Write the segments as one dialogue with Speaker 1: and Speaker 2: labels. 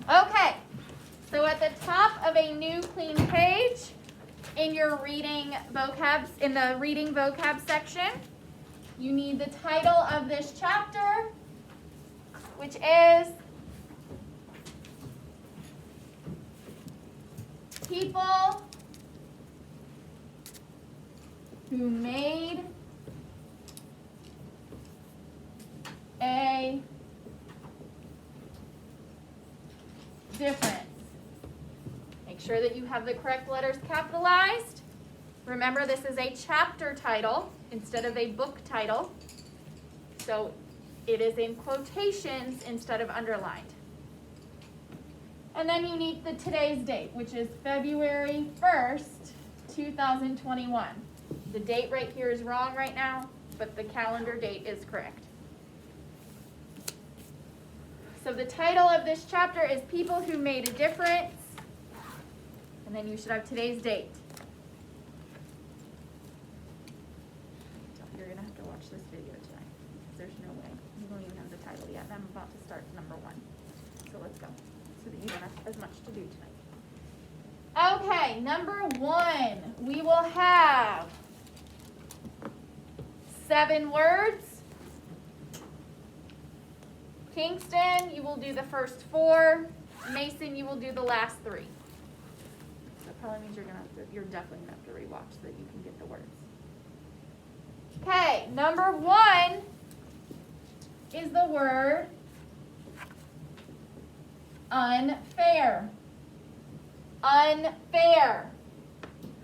Speaker 1: Okay, so at the top of a new clean page in your reading vocabs, in the reading vocab section, you need the title of this chapter, which is People Who Made a Difference. Make sure that you have the correct letters capitalized. Remember, this is a chapter title instead of a book title. So it is in quotations instead of underlined. And then you need the today's date, which is February 1st, 2021. The date right here is wrong right now, but the calendar date is correct. So the title of this chapter is People Who Made a Difference. And then you should have today's date. You're going to have to watch this video tonight, because there's no way. You don't even have the title yet, and I'm about to start number 1. So let's go, so that you don't have as much to do tonight. Okay, number 1. We will have 7 words. Kingston, you will do the first 4. Mason, you will do the last 3. That probably means you're definitely gonna have to rewatch so that you can get the words. Okay, number 1 is the word unfair. Unfair.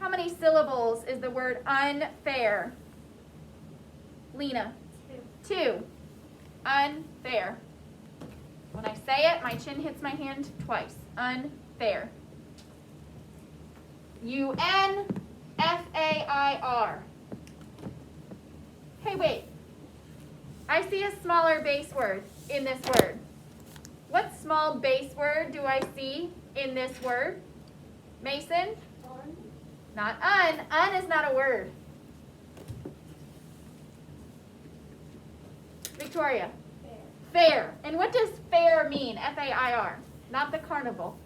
Speaker 1: How many syllables is the word unfair? Lena? 2. Unfair. When I say it, my chin hits my hand twice. Unfair. U-N-F-A-I-R. Hey, wait. I see a smaller base word in this word. What small base word do I see in this word? Mason? Un. Not un. Un is not a word. Victoria? Fair. And what does fair mean? F-A-I-R. Not the carnival,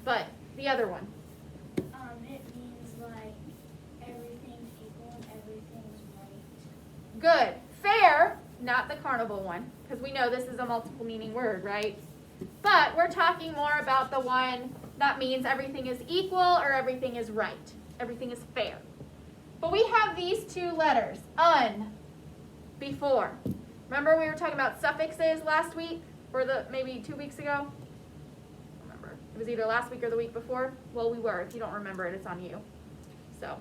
Speaker 1: but the other one.
Speaker 2: It means like everything's equal and everything's right.
Speaker 1: Good. Fair, not the carnival one, because we know this is a multiple meaning word, right? But we're talking more about the one that means everything is equal or everything is right. Everything is fair. But we have these 2 letters, un, before. Remember we were talking about suffixes last week, or maybe 2 weeks ago? I don't remember. It was either last week or the week before. Well, we were. If you don't remember it, it's on you. So,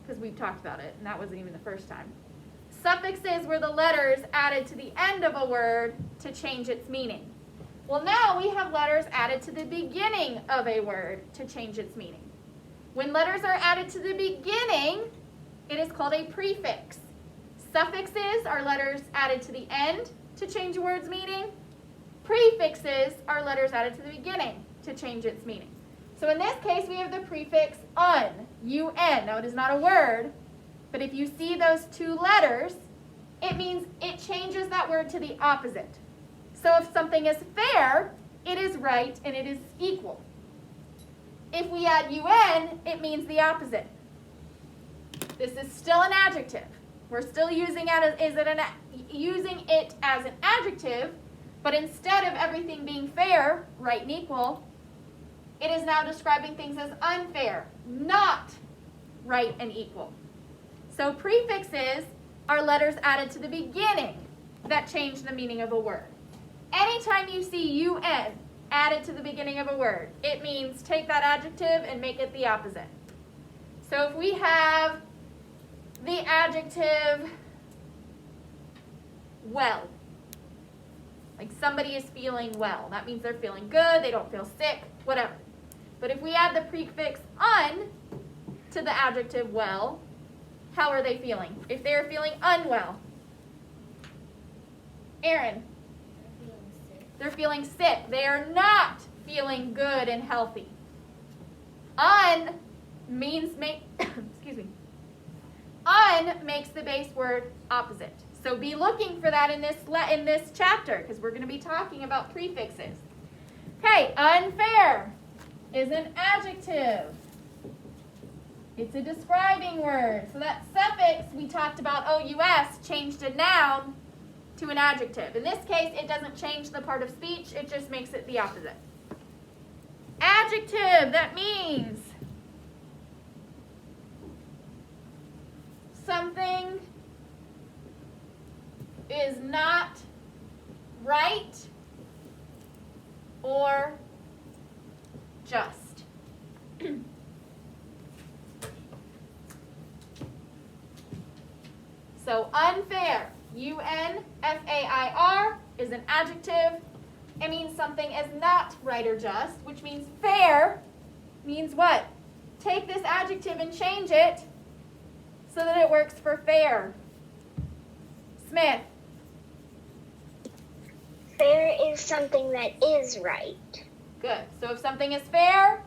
Speaker 1: because we've talked about it, and that wasn't even the first time. Suffixes were the letters added to the end of a word to change its meaning. Well, now we have letters added to the beginning of a word to change its meaning. When letters are added to the beginning, it is called a prefix. Suffixes are letters added to the end to change a word's meaning. Prefixes are letters added to the beginning to change its meaning. So in this case, we have the prefix un, U-N. Now, it is not a word, but if you see those 2 letters, it means it changes that word to the opposite. So if something is fair, it is right and it is equal. If we add UN, it means the opposite. This is still an adjective. We're still using it as an adjective, but instead of everything being fair, right and equal, it is now describing things as unfair, not right and equal. So prefixes are letters added to the beginning that change the meaning of a word. Anytime you see UN added to the beginning of a word, it means take that adjective and make it the opposite. So if we have the adjective well, like somebody is feeling well, that means they're feeling good, they don't feel sick, whatever. But if we add the prefix un to the adjective well, how are they feeling? If they're feeling unwell, Aaron, they're feeling sick. They are not feeling good and healthy. Un means excuse me. Un makes the base word opposite. So be looking for that in this chapter, because we're going to be talking about prefixes. Okay, unfair is an adjective. It's a describing word. So that suffix we talked about, OUS, changed a noun to an adjective. In this case, it doesn't change the part of speech, it just makes it the opposite. Adjective, that means something is not right or just. So unfair, UNFAIR, is an adjective. It means something is not right or just, which means fair means what? Take this adjective and change it so that it works for fair. Smith.
Speaker 3: Fair is something that is right.
Speaker 1: Good. So if something is fair,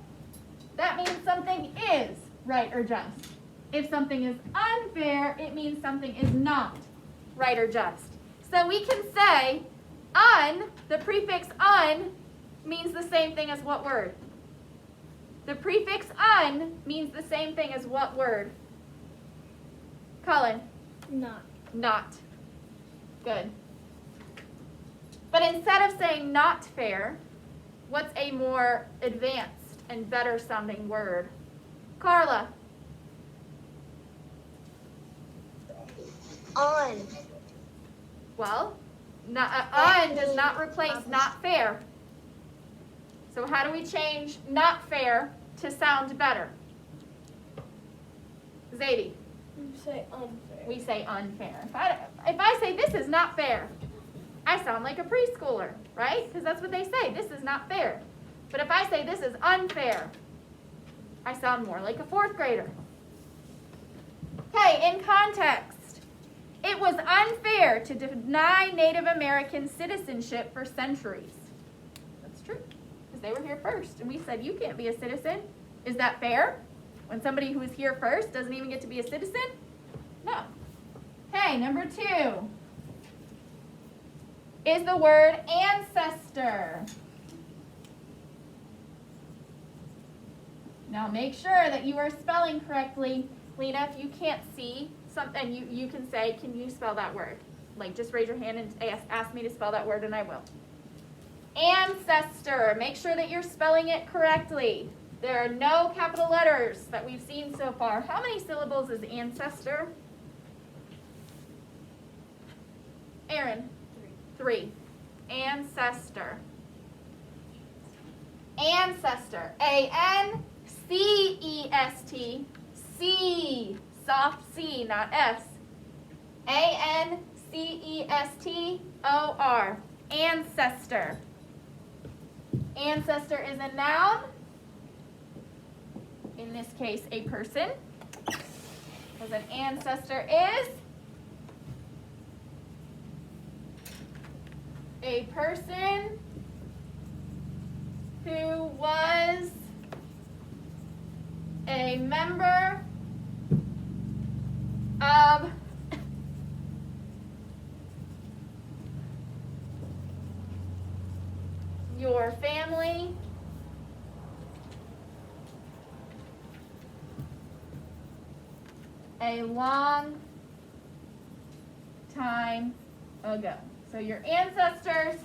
Speaker 1: that means something is right or just. If something is unfair, it means something is not right or just. So we can say the prefix un means the same thing as what word? The prefix un means the same thing as what word? Cullen?
Speaker 2: Not.
Speaker 1: Not. Good. But instead of saying not fair, what's a more advanced and better sounding word? Carla?
Speaker 3: On.
Speaker 1: Well, un does not replace not fair. So how do we change not fair to sound better? Zadie?
Speaker 2: You say unfair.
Speaker 1: We say unfair. If I say this is not fair, I sound like a preschooler, right? Because that's what they say. This is not fair. But if I say this is unfair, I sound more like a fourth grader. Okay, in context. It was unfair to deny Native American citizenship for centuries. That's true, because they were here first, and we said you can't be a citizen. Is that fair? When somebody who was here first doesn't even get to be a citizen? No. Okay, number 2 is the word ancestor. Now make sure that you are spelling correctly. Lena, if you can't see something, you can say, can you spell that word? Like, just raise your hand and ask me to spell that word and I will. Ancestor. Make sure that you're spelling it correctly. There are no capital letters that we've seen so far. How many syllables is ancestor? Aaron? 3. Ancestor. Ancestor. A-N-C-E-S-T. C. Soft C, not S. A-N-C-E-S-T-O-R. Ancestor. Ancestor is a noun. In this case, a person. Because an ancestor is a person who was a member of your family a long time ago. So your ancestors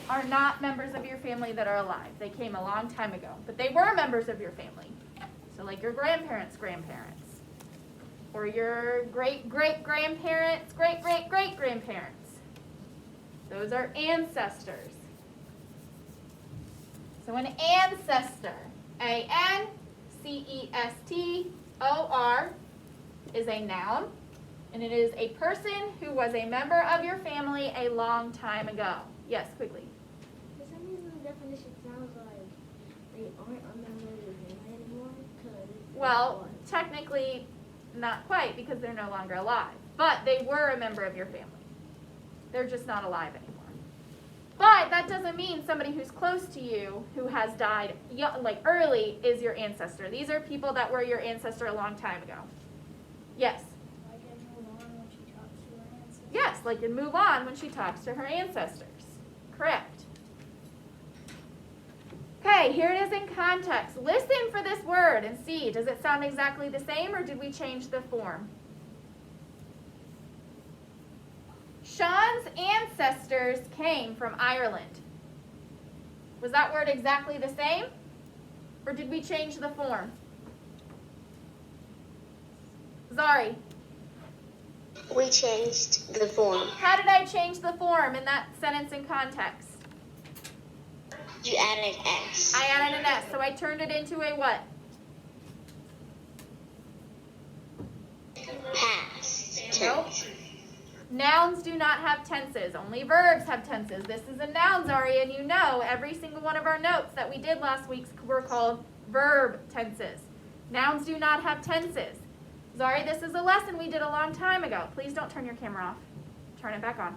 Speaker 1: are not members of your family that are alive. They came a long time ago, but they were members of your family. So like your grandparents' grandparents, or your great-great-grandparents' great-great-great-grandparents. Those are ancestors. So an ancestor, A-N-C-E-S-T-O-R, is a noun, and it is a person who was a member of your family a long time ago. Yes, quickly.
Speaker 2: For some reason, the definition sounds like they aren't a member of your family anymore.
Speaker 1: Well, technically, not quite, because they're no longer alive. But they were a member of your family. They're just not alive anymore. But that doesn't mean somebody who's close to you, who has died like early, is your ancestor. These are people that were your ancestor a long time ago. Yes?
Speaker 2: Like in Mulan when she talks to her ancestors.
Speaker 1: Yes, like in Mulan when she talks to her ancestors. Correct. Okay, here it is in context. Listen for this word and see, does it sound exactly the same or did we change the form? Sean's ancestors came from Ireland. Was that word exactly the same? Or did we change the form? Zari,
Speaker 3: We changed the form.
Speaker 1: how did I change the form in that sentence in context?
Speaker 3: You added S.
Speaker 1: I added an S, so I turned it into a what?
Speaker 3: Past
Speaker 1: Nope.
Speaker 3: tense.
Speaker 1: Nouns do not have tenses. Only verbs have tenses. This is a noun, Zari, and you know every single one of our notes that we did last week were called verb tenses. Nouns do not have tenses. Zari, this is a lesson we did a long time ago. Please don't turn your camera off. Turn it back on.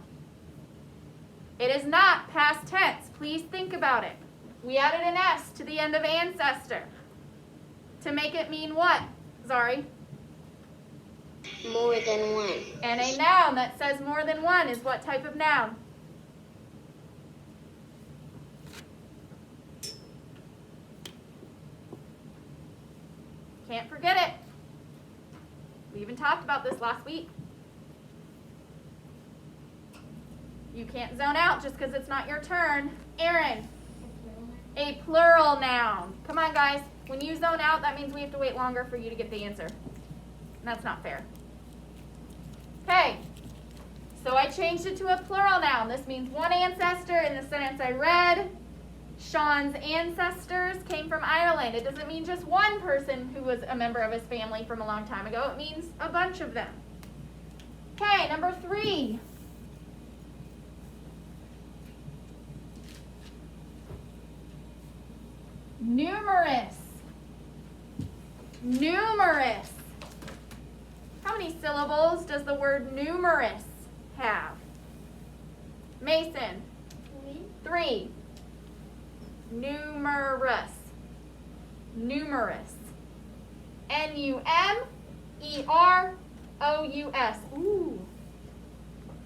Speaker 1: It is not past tense. Please think about it. We added an S to the end of ancestor to make it mean what, Zari?
Speaker 3: More than one.
Speaker 1: And a noun that says more than one is what type of noun? Can't forget it. We even talked about this last week. You can't zone out just because it's not your turn. Aaron, a plural noun. Come on, guys. When you zone out, that means we have to wait longer for you to get the answer. And that's not fair. Okay, so I changed it to a plural noun. This means one ancestor. In the sentence I read, Sean's ancestors came from Ireland. It doesn't mean just one person who was a member of his family from a long time ago. It means a bunch of them. Okay, number 3. Numerous. Numerous. How many syllables does the word numerous have? Mason. 3. Numerous. Numerous. N-U-M-E-R-O-U-S. Ooh.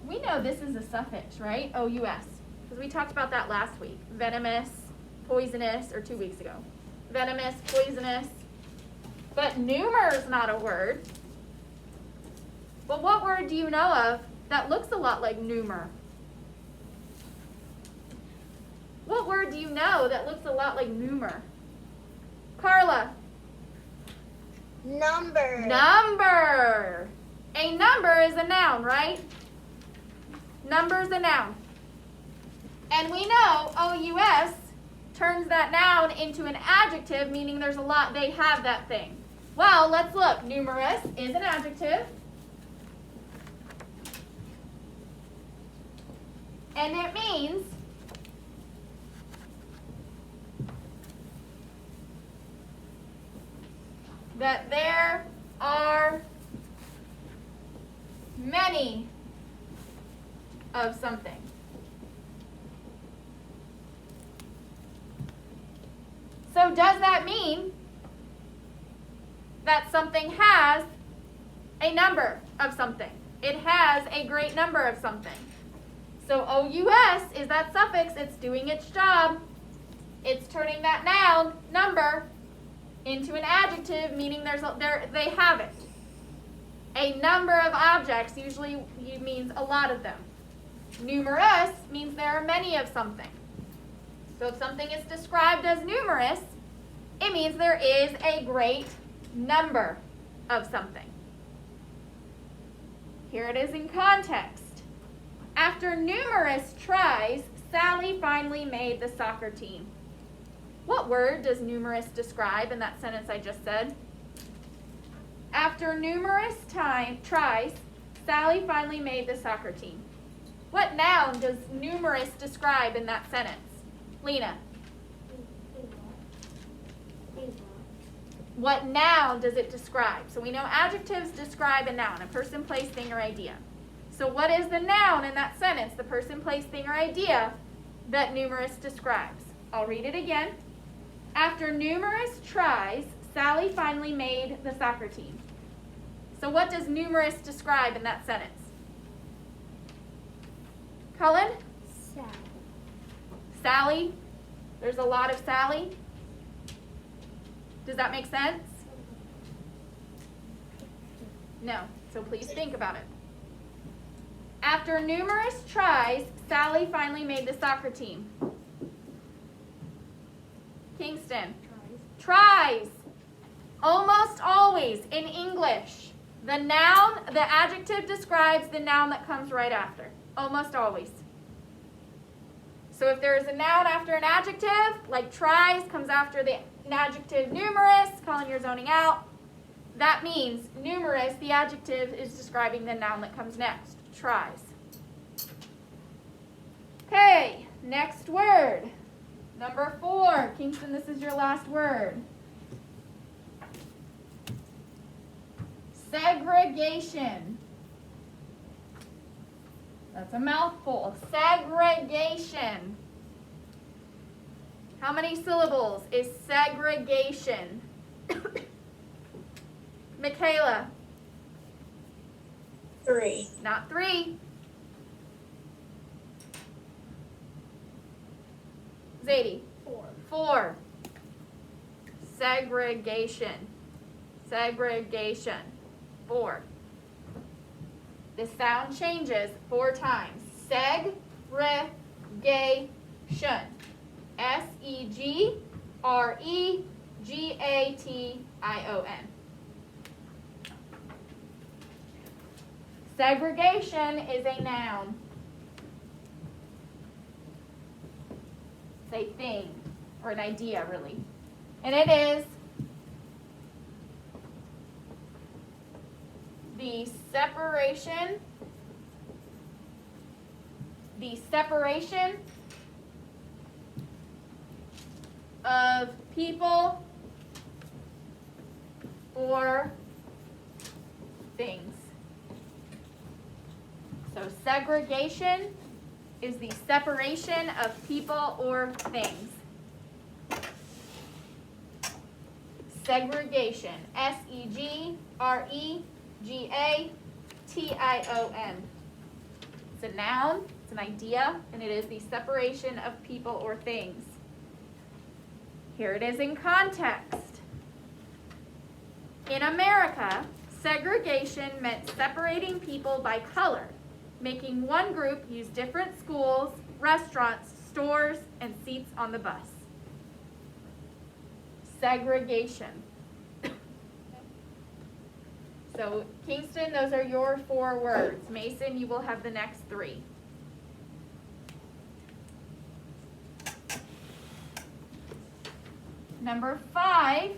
Speaker 1: We know this is a suffix, right? O-U-S. Because we talked about that last week. Venomous, poisonous, or 2 weeks ago. Venomous, poisonous. But numer is not a word. But what word do you know of that looks a lot like numer? What word do you know that looks a lot like numer? Carla.
Speaker 3: Number.
Speaker 1: Number. A number is a noun, right? Number is a noun. And we know O-U-S turns that noun into an adjective, meaning there's a lot, they have that thing. Well, let's look. Numerous is an adjective. And it means that there are many of something. So does that mean that something has a number of something? It has a great number of something. So O-U-S is that suffix. It's doing its job. It's turning that noun, number, into an adjective, meaning they have it. A number of objects usually means a lot of them. Numerous means there are many of something. So if something is described as numerous, it means there is a great number of something. Here it is in context. After numerous tries, Sally finally made the soccer team. What word does numerous describe in that sentence I just said? After numerous tries, Sally finally made the soccer team. What noun does numerous describe in that sentence? Lena. What noun does it describe? So we know adjectives describe a noun, a person, place, thing, or idea. So what is the noun in that sentence, the person, place, thing, or idea that numerous describes? I'll read it again. After numerous tries, Sally finally made the soccer team. So what does numerous describe in that sentence? Cullen?
Speaker 2: Sally.
Speaker 1: Sally? There's a lot of Sally? Does that make sense? No. So please think about it. After numerous tries, Sally finally made the soccer team. Kingston. Tries. Almost always in English, the noun, the adjective describes the noun that comes right after. Almost always. So if there is a noun after an adjective, like tries comes after the adjective numerous, Colin, you're zoning out. That means numerous, the adjective is describing the noun that comes next. Tries. Okay, next word. Number 4. Kingston, this is your last word. Segregation. That's a mouthful. Segregation. How many syllables is segregation? Michaela.
Speaker 3: 3.
Speaker 1: Not 3. Zadie.
Speaker 2: 4.
Speaker 1: 4. Segregation. Segregation. 4. The sound changes 4 times. Segregation. S-E-G-R-E-G-A-T-I-O-N. Segregation is a noun. It's a thing, or an idea, really. And it is the separation of people or things. So segregation is the separation of people or things. Segregation. S-E-G-R-E-G-A-T-I-O-N. It's a noun, it's an idea, and it is the separation of people or things. Here it is in context. In America, segregation meant separating people by color, making one group use different schools, restaurants, stores, and seats on the bus. Segregation. So, Kingston, those are your 4 words. Mason, you will have the next 3. Number 5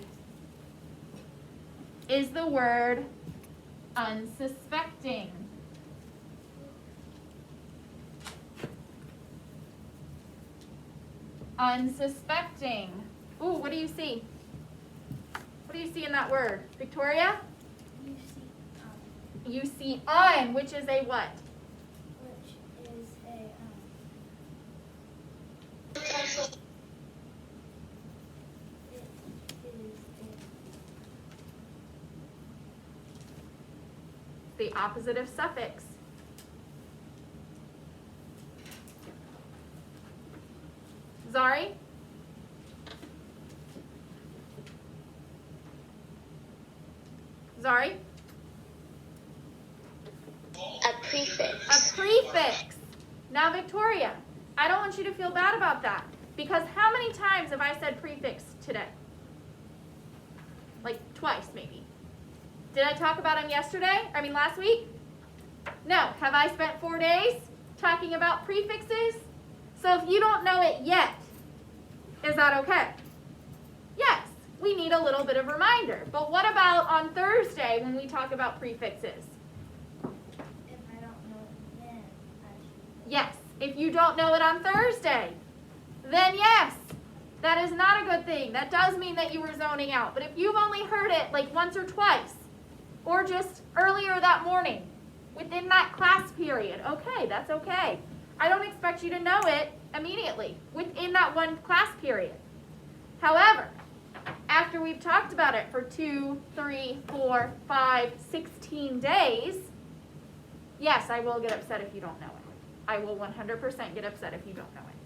Speaker 1: is the word unsuspecting. Unsuspecting. Ooh, what do you see? What do you see in that word? Victoria? You see un, which is a what?
Speaker 2: Which is a
Speaker 1: The opposite of suffix. Zari? Zari?
Speaker 3: A prefix.
Speaker 1: A prefix. Now, Victoria, I don't want you to feel bad about that. Because how many times have I said prefix today? Like twice, maybe. Did I talk about them last week? No. Have I spent 4 days talking about prefixes? So if you don't know it yet, is that okay? Yes, we need a little bit of reminder. But what about on Thursday when we talk about prefixes?
Speaker 2: If I don't know it then, I should.
Speaker 1: Yes, if you don't know it on Thursday, then yes, that is not a good thing. That does mean that you were zoning out. But if you've only heard it like once or twice, or just earlier that morning, within that class period, okay, that's okay. I don't expect you to know it immediately within that one class period. However, after we've talked about it for 2, 3, 4, 5, 16 days, yes, I will get upset if you don't know it. I will 100% get upset if you don't know it.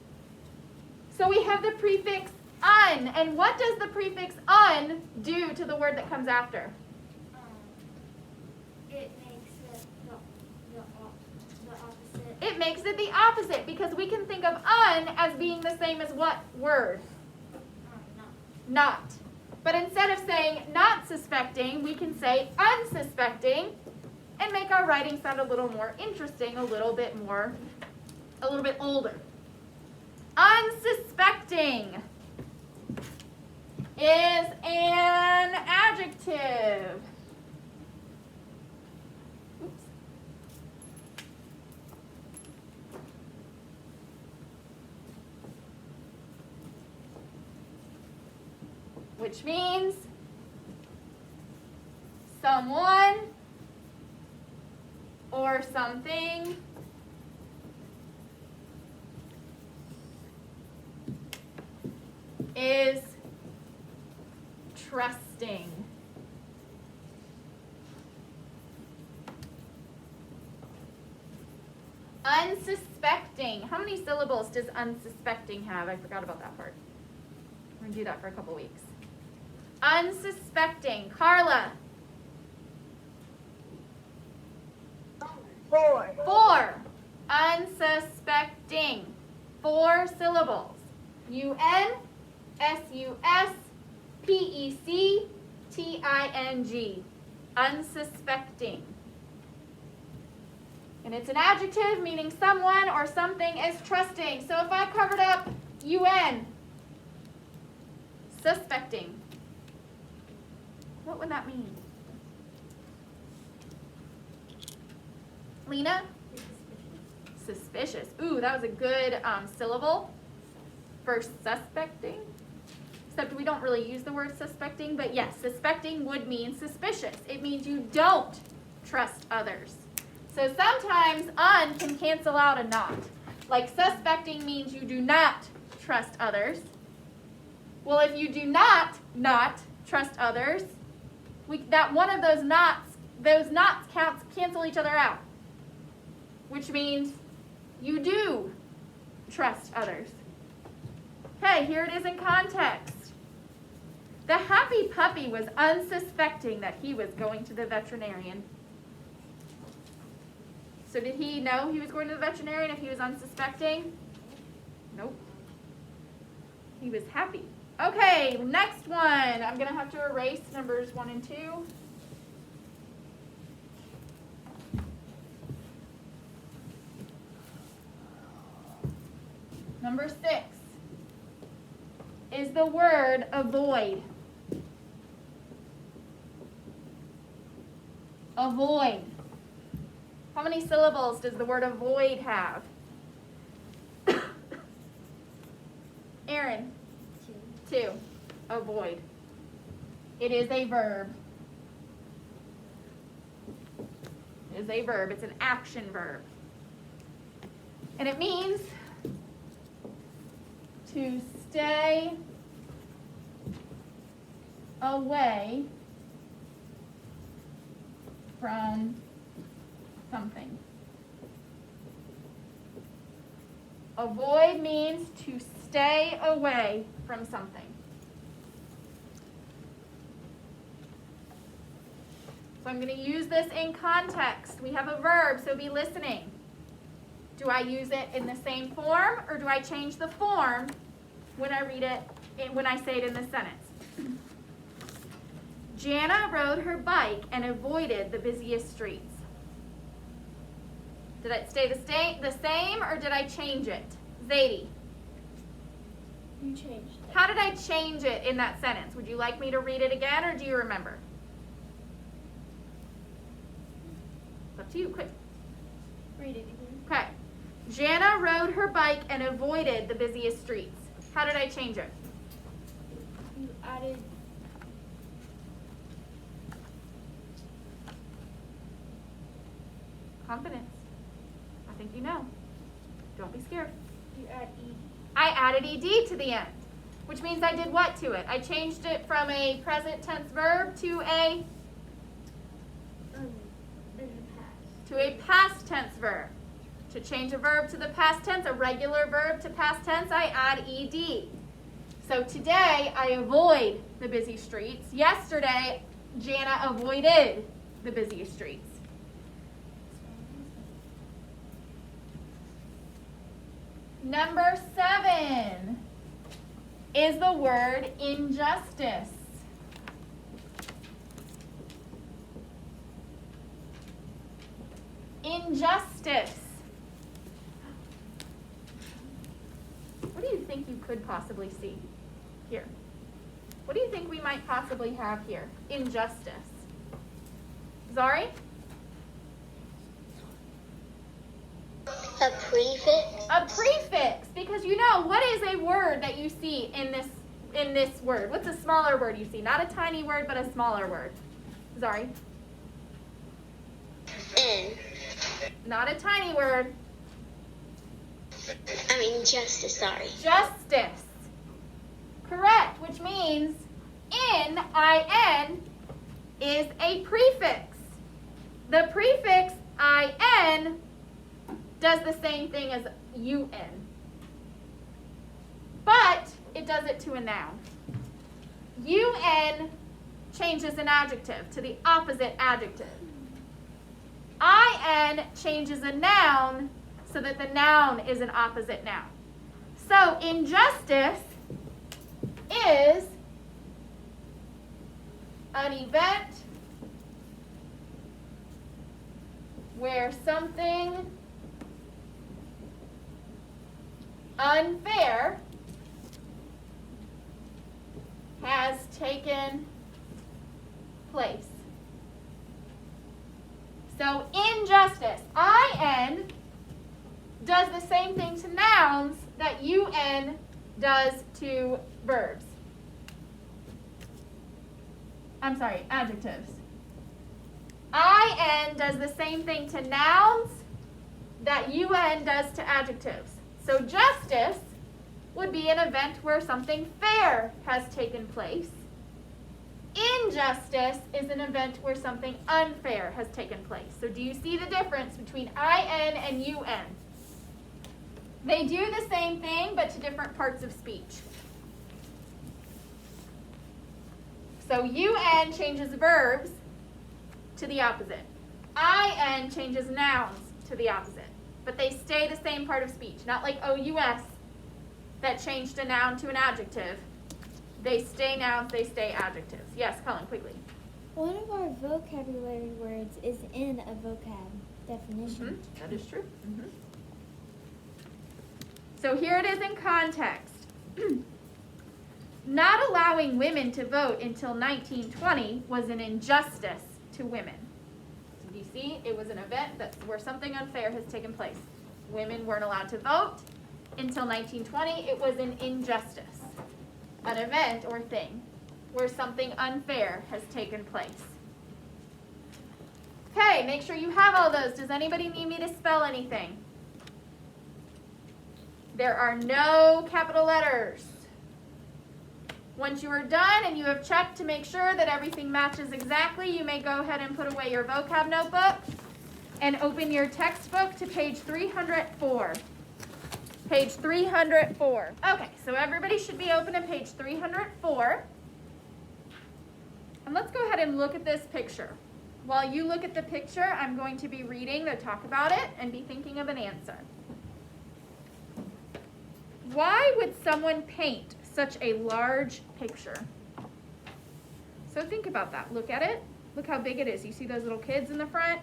Speaker 1: So we have the prefix Un. And what does the prefix un do to the word that comes after?
Speaker 2: It makes it the opposite.
Speaker 1: It makes it the opposite because we can think of un as being the same as what word? Not. But instead of saying not suspecting, we can say unsuspecting and make our writing sound a little more interesting, a little bit older. Unsuspecting is an adjective. Oops. Which means someone or something is trusting. Unsuspecting. How many syllables does unsuspecting have? I forgot about that part. We're going to do that for a couple weeks. Unsuspecting. Carla.
Speaker 2: 4.
Speaker 1: 4. Unsuspecting. 4 syllables. UNSUSPECTING. Unsuspecting. And it's an adjective meaning someone or something is trusting. So if I covered up UN, suspecting, what would that mean? Lena? Suspicious. Ooh, that was a good syllable for suspecting. Except we don't really use the word suspecting, but yes, suspecting would mean suspicious. It means you don't trust others. So sometimes un can cancel out a not. Like suspecting means you do not trust others. Well, if you do not trust others, that one of those nots cancel each other out. Which means you do trust others. Okay, here it is in context. The happy puppy was unsuspecting that he was going to the veterinarian. So did he know he was going to the veterinarian if he was unsuspecting? Nope. He was happy. Okay, next one. I'm going to have to erase numbers 1 and 2. Number 6 is the word avoid. Avoid. How many syllables does the word avoid have? Aaron? 2. Avoid. It is a verb. It is a verb. It's an action verb. And it means to stay away from something. Avoid means to stay away from something. So I'm going to use this in context. We have a verb, so be listening. Do I use it in the same form, or do I change the form when I read it, when I say it in the sentence? Jana rode her bike and avoided the busiest streets. Did it stay the same, or did I change it? Zadie.
Speaker 2: You changed it.
Speaker 1: How did I change it in that sentence? Would you like me to read it again, or do you remember? It's up to you, quick.
Speaker 2: Read it again.
Speaker 1: Okay. Jana rode her bike and avoided the busiest streets. How did I change it?
Speaker 2: You added
Speaker 1: Confidence. I think you know. Don't be scared.
Speaker 2: you add ed.
Speaker 1: I added ed to the end, which means I did what to it? I changed it from a present tense verb to a
Speaker 2: In the past.
Speaker 1: past tense verb. To change a verb to the past tense, a regular verb to past tense, I add ed. So today, I avoid the busy streets. Yesterday, Jana avoided the busy streets. Number 7 is the word injustice. Injustice. What do you think you could possibly see here? What do you think we might possibly have here? Injustice. Zari?
Speaker 3: A prefix.
Speaker 1: A prefix, because you know what is a word that you see in this word? What's a smaller word you see? Not a tiny word, but a smaller word. Zari?
Speaker 3: N.
Speaker 1: Not a tiny word.
Speaker 3: Justice, sorry.
Speaker 1: Justice. Correct, which means N-I-N is a prefix. The prefix I-N does the same thing as UN. But it does it to a noun. UN changes an adjective to the opposite adjective. IN changes a noun so that the noun is an opposite noun. So injustice is an event where something unfair has taken place. So injustice, IN, does the same thing to nouns that UN does to verbs. I'm sorry, adjectives. IN does the same thing to nouns that UN does to adjectives. So justice would be an event where something fair has taken place. Injustice is an event where something unfair has taken place. So do you see the difference between IN and UN? They do the same thing, but to different parts of speech. So UN changes verbs to the opposite. IN changes nouns to the opposite. But they stay the same part of speech. Not like OUS that changed a noun to an adjective. They stay nouns, they stay adjectives. Yes, Colin, quickly.
Speaker 2: One of our vocabulary words is in a vocab definition.
Speaker 1: That is true. So here it is in context. Not allowing women to vote until 1920 was an injustice to women. So do you see? It was an event where something unfair has taken place. Women weren't allowed to vote until 1920. It was an injustice. An event or thing where something unfair has taken place. Okay, make sure you have all those. Does anybody need me to spell anything? There are no capital letters. Once you are done and you have checked to make sure that everything matches exactly, you may go ahead and put away your vocab notebook and open your textbook to page 304. Page 304. Okay, so everybody should be open to page 304. And let's go ahead and look at this picture. While you look at the picture, I'm going to be reading to talk about it and be thinking of an answer. Why would someone paint such a large picture? So think about that. Look at it. Look how big it is. You see those little kids in the front?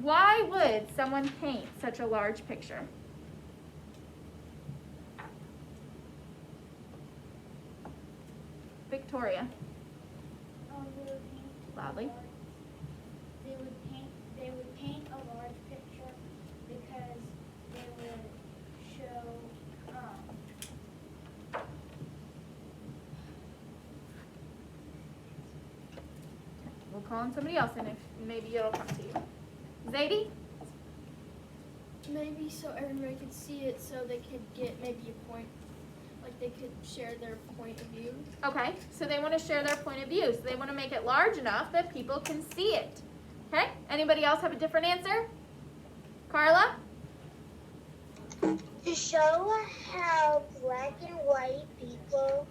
Speaker 1: Why would someone paint such a large picture? Victoria.
Speaker 4: They would paint
Speaker 1: Loudly.
Speaker 4: They would paint a large picture because they would show
Speaker 1: We'll call on somebody else and if maybe it'll come to you. Zadie?
Speaker 5: Maybe so everybody could see it so they could get maybe a point, like they could share their point of view.
Speaker 1: Okay, so they want to share their point of view. So they want to make it large enough that people can see it. Okay, anybody else have a different answer? Carla?
Speaker 2: To show how black and white people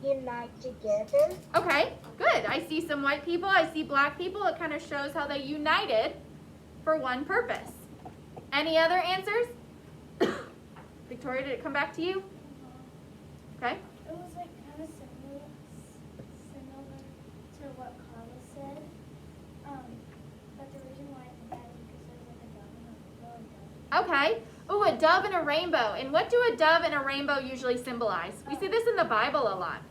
Speaker 2: unite together.
Speaker 1: Okay, good. I see some white people, I see black people. It kind of shows how they united for one purpose. Any other answers? Victoria, did it come back to you? Okay.
Speaker 4: It was like kind of similar to what Carla said. But the reason why I think that is because there's like a dove and a rainbow.
Speaker 1: Okay. Ooh, a dove and a rainbow. And what do a dove and a rainbow usually symbolize? We see this in the Bible a lot.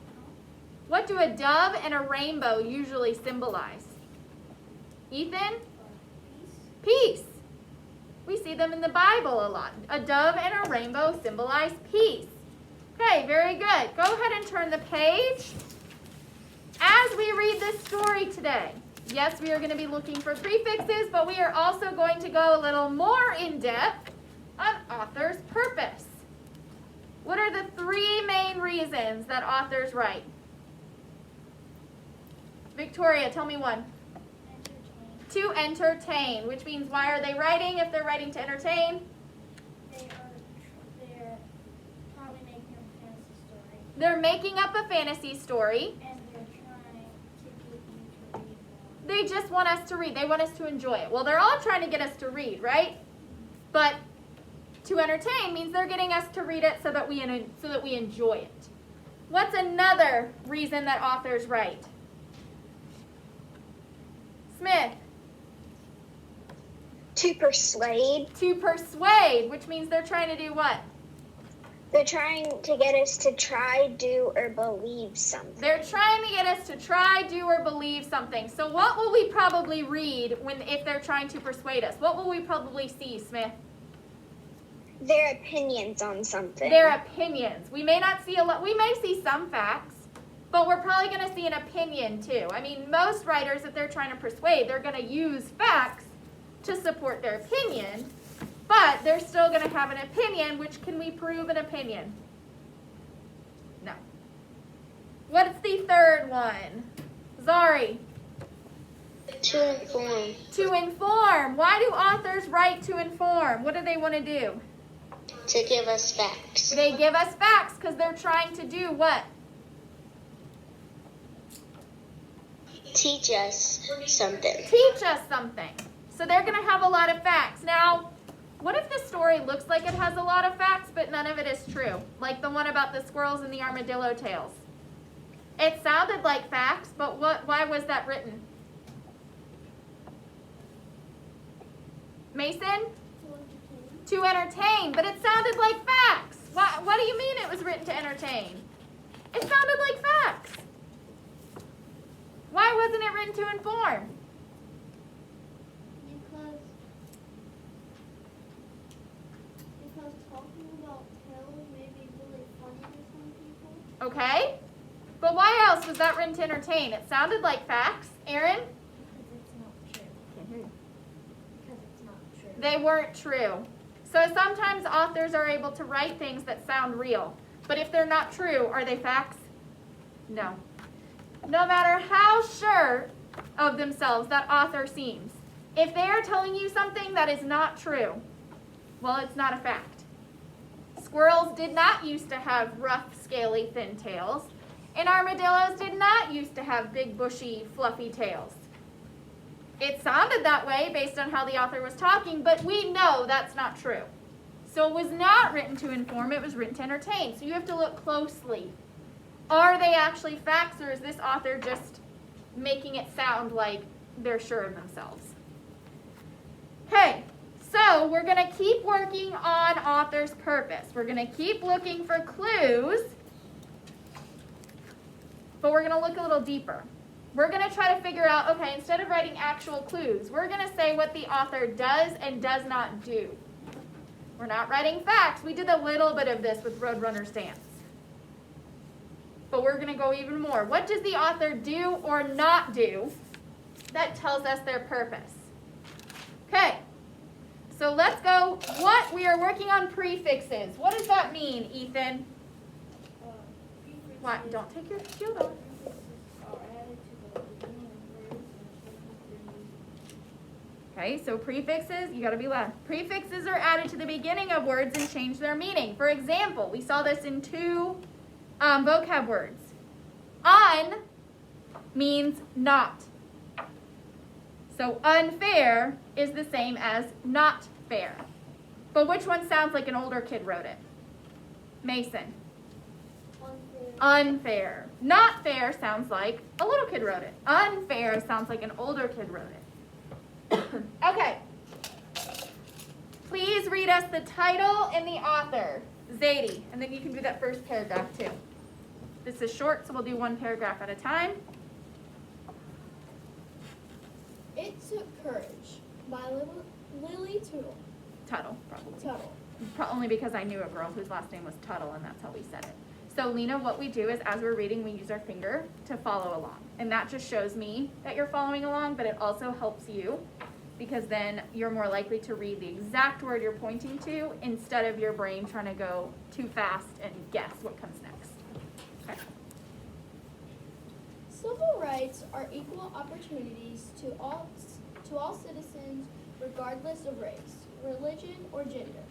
Speaker 1: What do a dove and a rainbow usually symbolize? Ethan? Peace. We see them in the Bible a lot. A dove and a rainbow symbolize peace. Okay, very good. Go ahead and turn the page. As we read this story today, yes, we are going to be looking for prefixes, but we are also going to go a little more in depth on author's purpose. What are the three main reasons that authors write? Victoria, tell me one. To entertain, which means why are they writing if they're writing to entertain?
Speaker 4: They're probably making a fantasy story.
Speaker 1: They're making up a fantasy story.
Speaker 4: And they're trying to get you to read more.
Speaker 1: They just want us to read. They want us to enjoy it. Well, they're all trying to get us to read, right? But to entertain means they're getting us to read it so that we enjoy it. What's another reason that authors write? Smith.
Speaker 2: To persuade.
Speaker 1: To persuade, which means they're trying to do what?
Speaker 2: They're trying to get us to try, do, or believe something.
Speaker 1: They're trying to get us to try, do, or believe something. So what will we probably read if they're trying to persuade us? What will we probably see, Smith?
Speaker 2: Their opinions on something.
Speaker 1: Their opinions. We may not see we may see some facts, but we're probably going to see an opinion too. I mean, most writers, if they're trying to persuade, they're going to use facts to support their opinion, but they're still going to have an opinion, which can we prove an opinion? No. What's the third one? Zari.
Speaker 3: To inform.
Speaker 1: To inform. Why do authors write to inform? What do they want to do?
Speaker 3: To give us facts.
Speaker 1: They give us facts because they're trying to do what?
Speaker 3: Teach us something.
Speaker 1: Teach us something. So they're going to have a lot of facts. Now, what if the story looks like it has a lot of facts, but none of it is true? Like the one about the squirrels and the armadillo tails. It sounded like facts, but why was that written? Mason? To entertain, but it sounded like facts. What do you mean it was written to entertain? It sounded like facts. Why wasn't it written to inform?
Speaker 5: Because talking about tails may be really funny to some people.
Speaker 1: Okay. But why else was that written to entertain? It sounded like facts. Aaron?
Speaker 2: Because it's not true.
Speaker 1: Can't hear you.
Speaker 2: Because it's not true.
Speaker 1: They weren't true. So sometimes authors are able to write things that sound real. But if they're not true, are they facts? No. No matter how sure of themselves that author seems, if they are telling you something that is not true, well, it's not a fact. Squirrels did not used to have rough, scaly, thin tails, and armadillos did not used to have big, bushy, fluffy tails. It sounded that way based on how the author was talking, but we know that's not true. So it was not written to inform, it was written to entertain. So you have to look closely. Are they actually facts, or is this author just making it sound like they're sure of themselves? Okay, so we're going to keep working on author's purpose. We're going to keep looking for clues, but we're going to look a little deeper. We're going to try to figure out, okay, instead of writing actual clues, we're going to say what the author does and does not do. We're not writing facts. We did a little bit of this with Roadrunner's Dance. But we're going to go even more. What does the author do or not do that tells us their purpose? Okay, so let's go. What? We are working on prefixes. What does that mean, Ethan? What? Don't take your shield off. Okay, so prefixes, you gotta be loud. Prefixes are added to the beginning of words and change their meaning. For example, we saw this in two vocab words. Un means not. So unfair is the same as not fair. But which one sounds like an older kid wrote it? Mason. Unfair. Not fair sounds like a little kid wrote it. Unfair sounds like an older kid wrote it. Okay. Please read us the title and the author. Zadie. And then you can do that first paragraph too. This is short, so we'll do one paragraph at a time.
Speaker 5: It Took Courage by Lily Tuttle.
Speaker 1: Tuttle, probably.
Speaker 5: Tuttle.
Speaker 1: Only because I knew a girl whose last name was Tuttle, and that's how we said it. So Lena, what we do is as we're reading, we use our finger to follow along. And that just shows me that you're following along, but it also helps you because then you're more likely to read the exact word you're pointing to instead of your brain trying to go too fast and guess what comes next. Okay.
Speaker 5: Civil rights are equal opportunities to all citizens regardless of race, religion, or gender.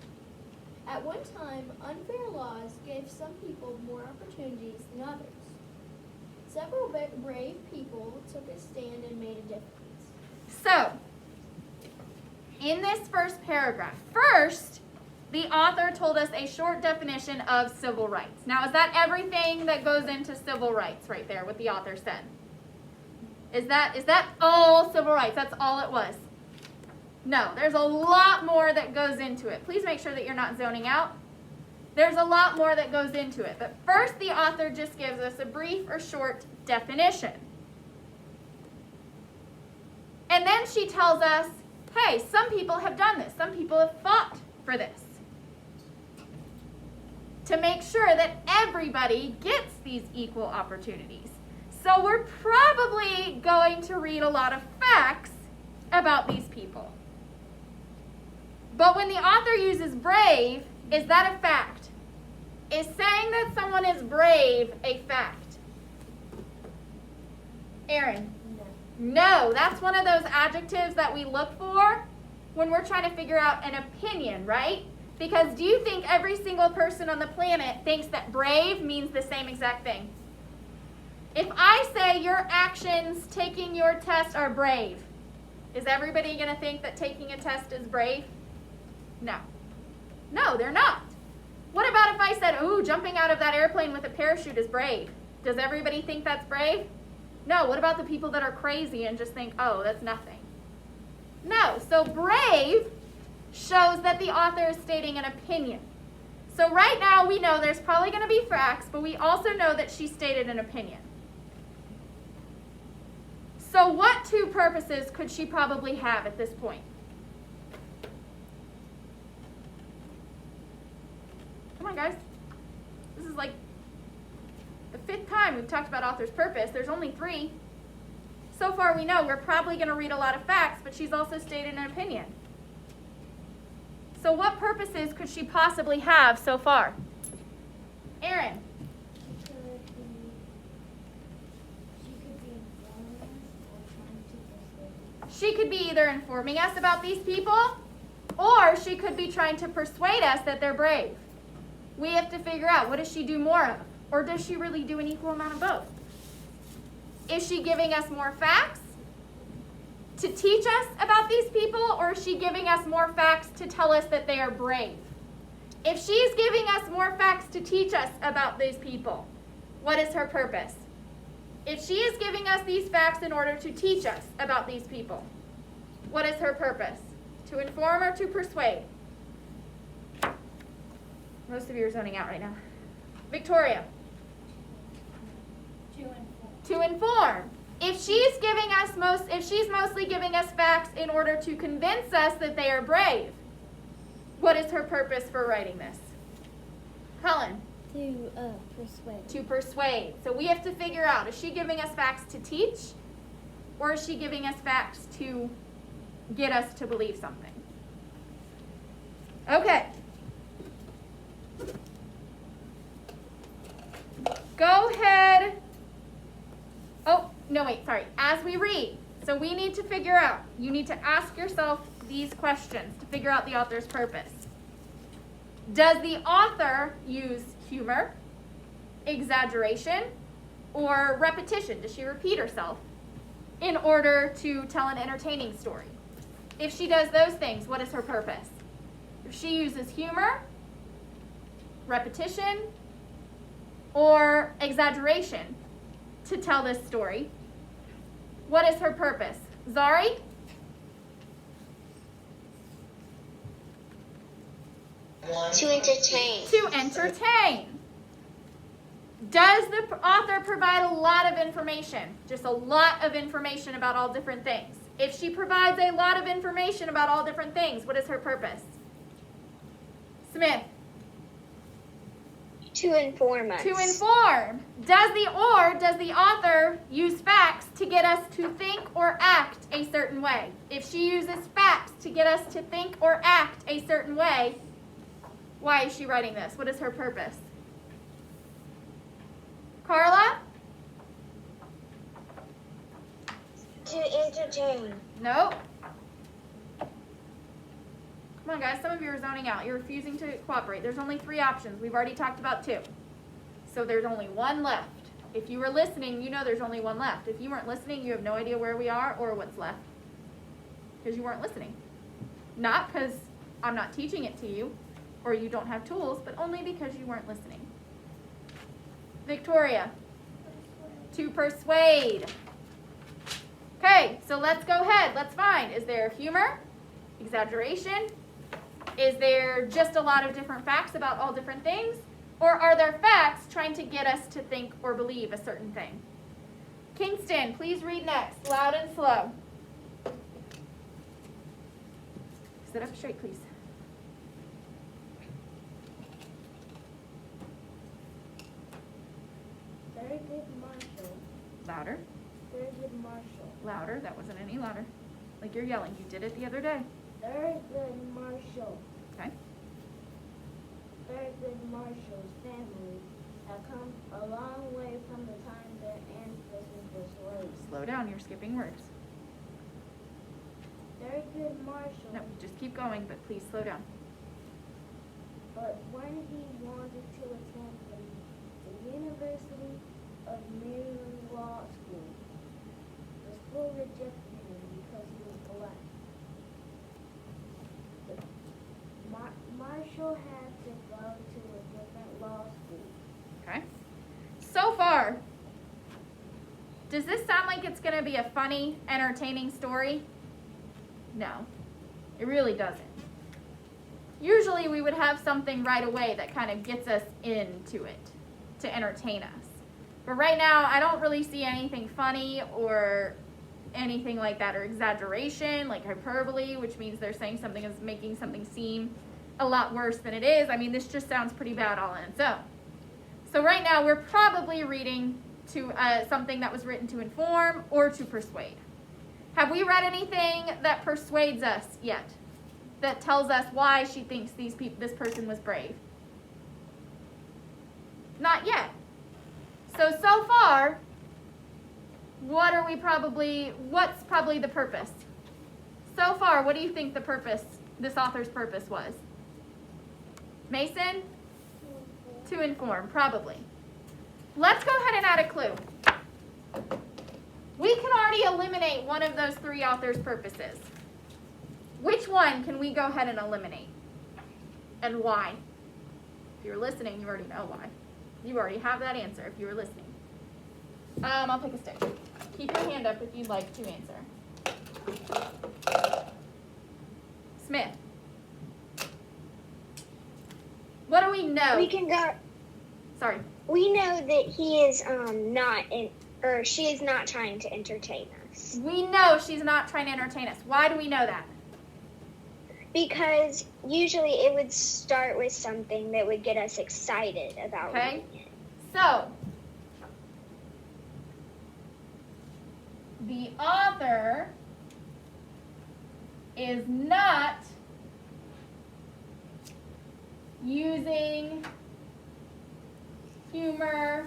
Speaker 5: At one time, unfair laws gave some people more opportunities than others. Several brave people took a stand and made a difference.
Speaker 1: So, in this first paragraph, first, the author told us a short definition of civil rights. Now, is that everything that goes into civil rights right there, what the author said? Is that all civil rights? That's all it was? No, there's a lot more that goes into it. Please make sure that you're not zoning out. There's a lot more that goes into it. But first, the author just gives us a brief or short definition. And then she tells us, hey, some people have done this. Some people have fought for this. To make sure that everybody gets these equal opportunities. So we're probably going to read a lot of facts about these people. But when the author uses brave, is that a fact? Is saying that someone is brave a fact? Aaron? No, that's one of those adjectives that we look for when we're trying to figure out an opinion, right? Because do you think every single person on the planet thinks that brave means the same exact thing? If I say your actions taking your test are brave, is everybody going to think that taking a test is brave? No. No, they're not. What about if I said, ooh, jumping out of that airplane with a parachute is brave? Does everybody think that's brave? No. What about the people that are crazy and just think, oh, that's nothing? No. So brave shows that the author is stating an opinion. So right now we know there's probably going to be facts, but we also know that she stated an opinion. So what two purposes could she probably have at this point? Come on, guys. This is like the 5th time we've talked about author's purpose. There's only 3. So far we know we're probably going to read a lot of facts, but she's also stated an opinion. So what purposes could she possibly have so far? Aaron? She could be either informing us about these people, or she could be trying to persuade us that they're brave. We have to figure out, what does she do more of? Or does she really do an equal amount of both? Is she giving us more facts to teach us about these people, or is she giving us more facts to tell us that they are brave? If she's giving us more facts to teach us about these people, what is her purpose? If she is giving us these facts in order to teach us about these people, what is her purpose? To inform or to persuade? Most of you are zoning out right now. Victoria? To inform. If she's mostly giving us facts in order to convince us that they are brave, what is her purpose for writing this? Helen?
Speaker 2: To persuade.
Speaker 1: To persuade. So we have to figure out, is she giving us facts to teach, or is she giving us facts to get us to believe something? Okay. Go ahead. Oh, no, wait, sorry. As we read, So we need to figure out, you need to ask yourself these questions to figure out the author's purpose. Does the author use humor, exaggeration, or repetition? Does she repeat herself in order to tell an entertaining story? If she does those things, what is her purpose? If she uses humor, repetition, or exaggeration to tell this story, what is her purpose? Zari?
Speaker 3: To entertain.
Speaker 1: To entertain. Does the author provide a lot of information? Just a lot of information about all different things. If she provides a lot of information about all different things, what is her purpose? Smith?
Speaker 3: To inform us.
Speaker 1: To inform. Does the author use facts to get us to think or act a certain way? If she uses facts to get us to think or act a certain way, why is she writing this? What is her purpose? Carla?
Speaker 2: To entertain.
Speaker 1: Nope. Come on, guys. Some of you are zoning out. You're refusing to cooperate. There's only 3 options. We've already talked about 2. So there's only 1 left. If you were listening, you know there's only 1 left. If you weren't listening, you have no idea where we are or what's left. Because you weren't listening. Not because I'm not teaching it to you or you don't have tools, but only because you weren't listening. Victoria? To persuade. Okay, so let's go ahead. Let's find. Is there humor? Exaggeration? Is there just a lot of different facts about all different things? Or are there facts trying to get us to think or believe a certain thing? Kingston, please read next, loud and slow. Sit up straight, please.
Speaker 2: Thurgood Marshall.
Speaker 1: Louder,
Speaker 2: Thurgood Marshall.
Speaker 1: louder. That wasn't any louder. Like you're yelling. You did it the other day.
Speaker 2: Thurgood Marshall.
Speaker 1: Okay.
Speaker 2: Thurgood Marshall's family have come a long way from the time their ancestors were slaves.
Speaker 1: Slow down. You're skipping words.
Speaker 2: Thurgood Marshall.
Speaker 1: No, just keep going, but please slow down.
Speaker 2: But when he wanted to attend the University of Maryland Law School, the school rejected him because he was black. Marshall had to go to a different law school.
Speaker 1: Okay. So far, does this sound like it's going to be a funny, entertaining story? No, it really doesn't. Usually we would have something right away that kind of gets us into it to entertain us. But right now, I don't really see anything funny or anything like that, or exaggeration, like hyperbole, which means they're saying something is making something seem a lot worse than it is. I mean, this just sounds pretty bad all on its own. So right now, we're probably reading to something that was written to inform or to persuade. Have we read anything that persuades us yet? That tells us why she thinks this person was brave? Not yet. So far, what's probably the purpose? So far, what do you think the purpose, this author's purpose was? Mason? To inform, probably. Let's go ahead and add a clue. We can already eliminate one of those 3 authors' purposes. Which one can we go ahead and eliminate? And why? If you're listening, you already know why. You already have that answer if you were listening. I'll pick a stick. Keep your hand up if you'd like to answer. Smith. What do we know?
Speaker 3: We can go.
Speaker 1: Sorry.
Speaker 3: We know that he is she is not trying to entertain us.
Speaker 1: We know she's not trying to entertain us. Why do we know that?
Speaker 3: Because usually it would start with something that would get us excited about reading it.
Speaker 1: So, the author is not using humor,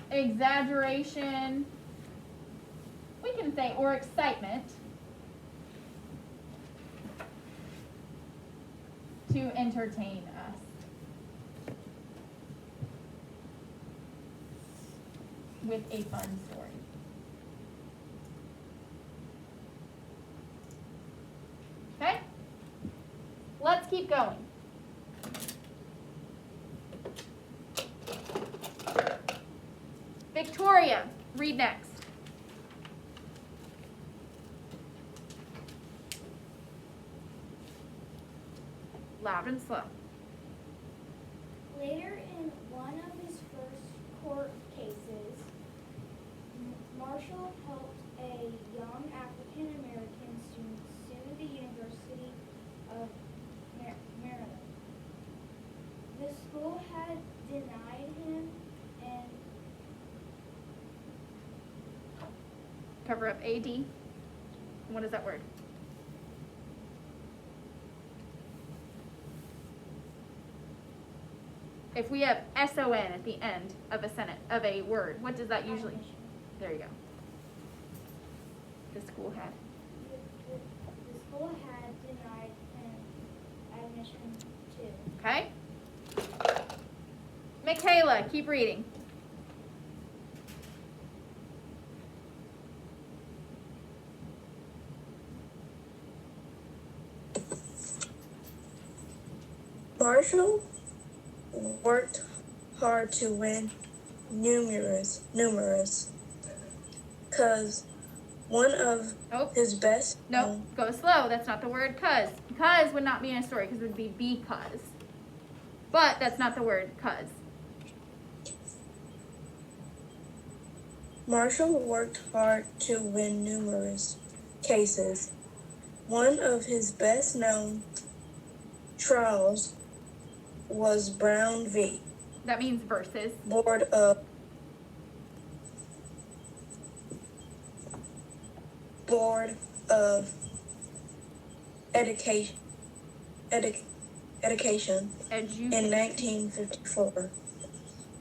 Speaker 1: exaggeration, can say, or excitement to entertain us with a fun story. Okay? Let's keep going. Victoria, read next. Loud and slow.
Speaker 4: Later in one of his first court cases, Marshall helped a young African American student sue the University of Maryland. The school had denied him and
Speaker 1: Cover up AD. What is that word? If we have SON at the end of a word, what does that usually?
Speaker 4: admission.
Speaker 1: There you go. The school had.
Speaker 4: The school had denied him admission too.
Speaker 1: Okay? Michaela, keep reading.
Speaker 6: Marshall worked hard to win numerous, cause one of
Speaker 1: Oh,
Speaker 6: his best.
Speaker 1: no, go slow. That's not the word cause. Cause would not be in a story because it would be because. But that's not the word cause.
Speaker 6: Marshall worked hard to win numerous cases. One of his best known trials was Brown v.
Speaker 1: That means versus.
Speaker 6: Board of Education in 1954.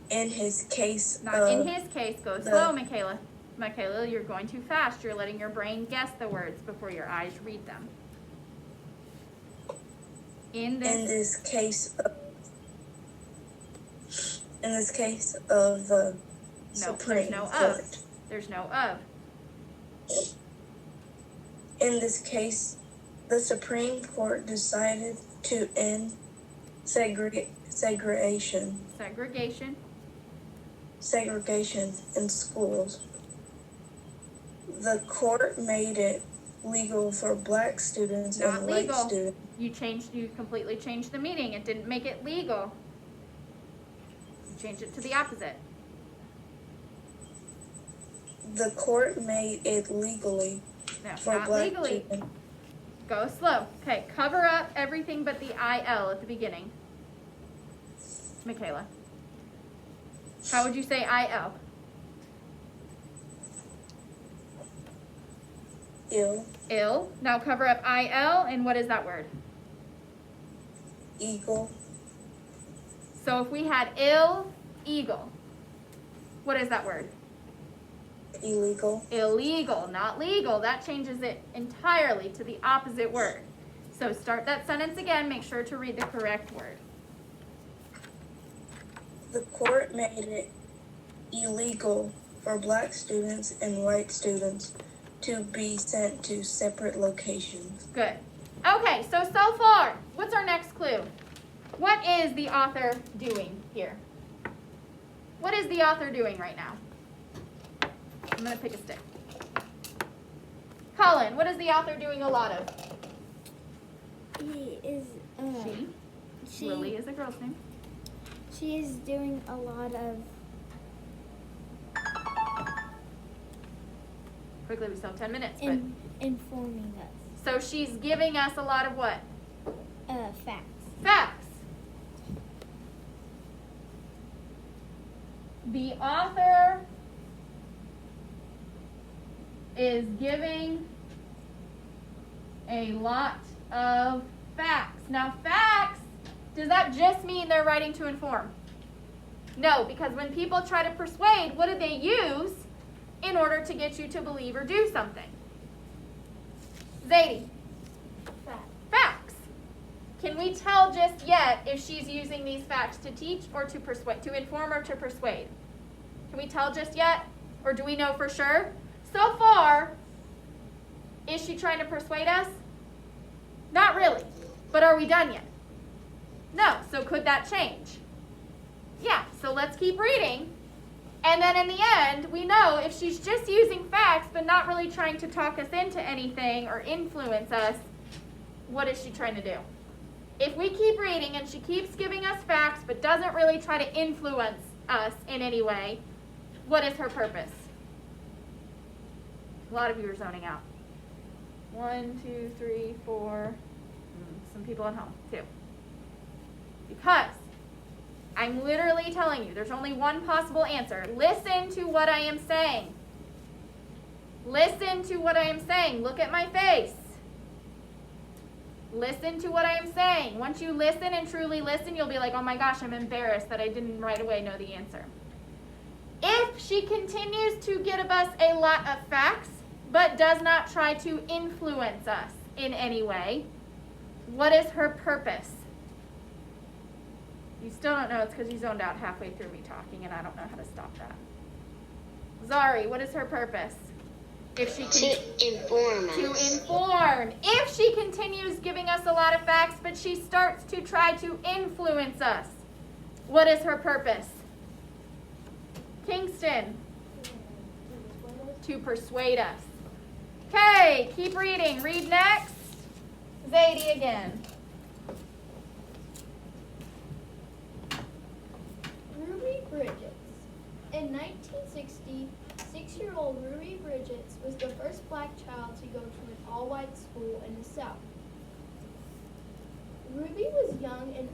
Speaker 6: In his case,
Speaker 1: Not in his case. Go slow, Michaela. Michaela, you're going too fast. You're letting your brain guess the words before your eyes read them. In this
Speaker 6: case of the Supreme Court.
Speaker 1: There's no of.
Speaker 6: In this case, the Supreme Court decided to end segregation in schools. The court made it legal for black students
Speaker 1: Not
Speaker 6: and white
Speaker 1: legal.
Speaker 6: students.
Speaker 1: You completely changed the meaning. It didn't make it legal. You changed it to the opposite.
Speaker 6: The court made it legally
Speaker 1: No,
Speaker 6: for
Speaker 1: not
Speaker 6: black
Speaker 1: legally.
Speaker 6: students.
Speaker 1: Go slow. Okay, cover up everything but the IL at the beginning. Michaela. How would you say IL? Ill. Now cover up IL, and what is that word?
Speaker 6: Eagle.
Speaker 1: So if we had ill, eagle, what is that word?
Speaker 6: Illegal.
Speaker 1: Illegal, not legal. That changes it entirely to the opposite word. So start that sentence again. Make sure to read the correct word.
Speaker 6: The court made it illegal for black students and white students to be sent to separate locations.
Speaker 1: Good. Okay, so far, what's our next clue? What is the author doing here? What is the author doing right now? I'm going to pick a stick. Colin, what is the author doing a lot of?
Speaker 2: He is.
Speaker 1: She. Lily is a girl's name.
Speaker 2: She is doing a lot of.
Speaker 1: Quickly, we still have 10 minutes. But
Speaker 2: Informing us.
Speaker 1: so she's giving us a lot of what?
Speaker 2: Facts.
Speaker 1: Facts. The author is giving a lot of facts. Now, facts, does that just mean they're writing to inform? No, because when people try to persuade, what do they use? in order to get you to believe or do something? Zadie. Facts. Can we tell just yet if she's using these facts to teach or to persuade, to inform or to persuade? Can we tell just yet? Or do we know for sure? So far, is she trying to persuade us? Not really. But are we done yet? No. So could that change? Yeah. So let's keep reading. And then in the end, we know if she's just using facts but not really trying to talk us into anything or influence us, what is she trying to do? If we keep reading and she keeps giving us facts but doesn't really try to influence us in any way, what is her purpose? A lot of you are zoning out. 1, 2, 3, 4. Some people at home, too. Because I'm literally telling you, there's only one possible answer. Listen to what I am saying. Listen to what I am saying. Look at my face. Listen to what I am saying. Once you listen and truly listen, you'll be like, oh my gosh, I'm embarrassed that I didn't right away know the answer. If she continues to give us a lot of facts, but does not try to influence us in any way, what is her purpose? You still don't know. It's because you zoned out halfway through me talking, and I don't know how to stop that. Zari, what is her purpose? If she
Speaker 3: To inform us.
Speaker 1: To inform. If she continues giving us a lot of facts, but she starts to try to influence us, what is her purpose? Kingston. To persuade us. Okay, keep reading. Read next. Zadie again.
Speaker 5: Ruby Bridges. In 1960, 6-year-old Ruby Bridges was the first black child to go to an all-white school in the South. Ruby was young and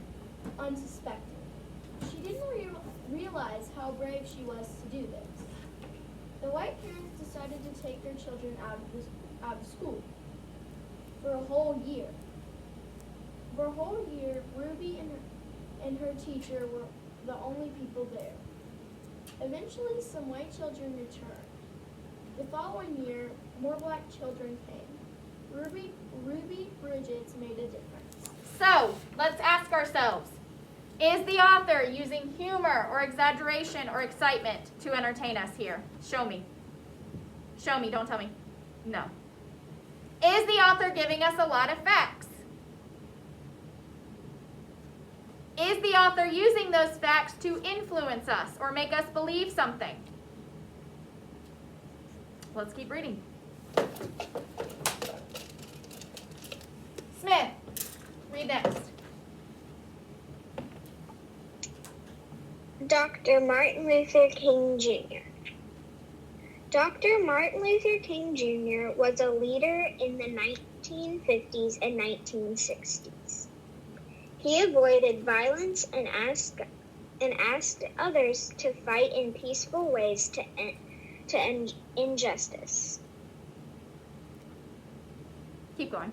Speaker 5: unsuspecting. She didn't realize how brave she was to do this. The white parents decided to take their children out of school for a whole year. For a whole year, Ruby and her teacher were the only people there. Eventually, some white children returned. The following year, more black children came. Ruby Bridges made a difference.
Speaker 1: So, let's ask ourselves, is the author using humor or exaggeration or excitement to entertain us here? Show me. Show me, don't tell me. No. Is the author giving us a lot of facts? Is the author using those facts to influence us or make us believe something? Let's keep reading. Smith, read next.
Speaker 3: Dr. Martin Luther King Jr. Dr. Martin Luther King Jr. was a leader in the 1950s and 1960s. He avoided violence and asked others to fight in peaceful ways to end injustice.
Speaker 1: Keep going.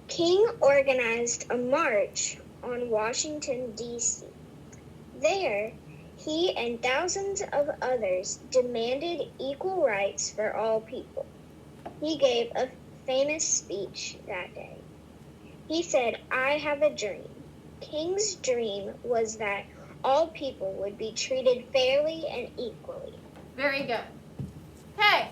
Speaker 3: King organized a march on Washington, D.C. There, he and thousands of others demanded equal rights for all people. He gave a famous speech that day. He said, "I have a dream." King's dream was that all people would be treated fairly and equally.
Speaker 1: Very good. Okay.